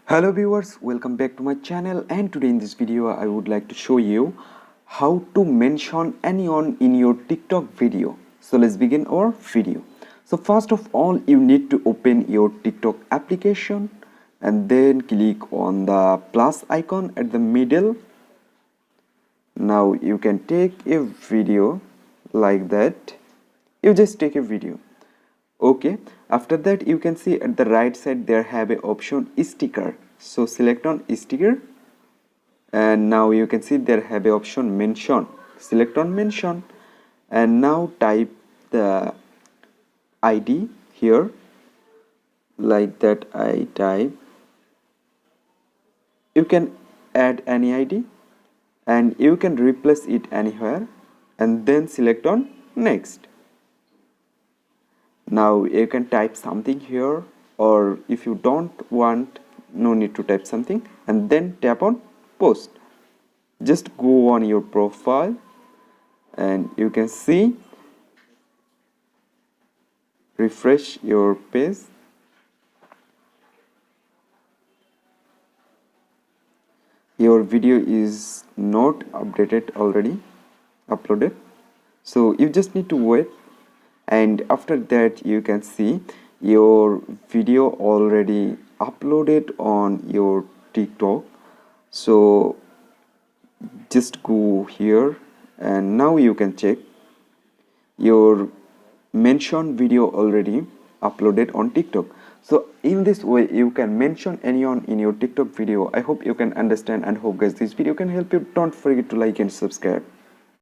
Hello viewers, welcome back to my channel, and today in this video I would like to show you how to mention anyone in your TikTok video. So let's begin our video. So first of all, you need to open your TikTok application and then click on the plus icon at the middle. Now you can take a video like that. You just take a video. Okay, after that you can see at the right side there have a option sticker. So select on sticker, and now you can see there have a option mention. Select on mention, and now type the ID here like that. I type. You can add any ID and you can replace it anywhere, and then select on next. Now you can type something here, or if you don't want, no need to type something, and then tap on post. Just go on your profile and you can see, refresh your page. Your video is not updated already, uploaded, so you just need to wait, and after that you can see your video already uploaded on your TikTok. So just go here, and now you can check your mentioned video already uploaded on TikTok. So in this way you can mention anyone in your TikTok video. I hope you can understand, and hope guys this video can help you. Don't forget to like and subscribe.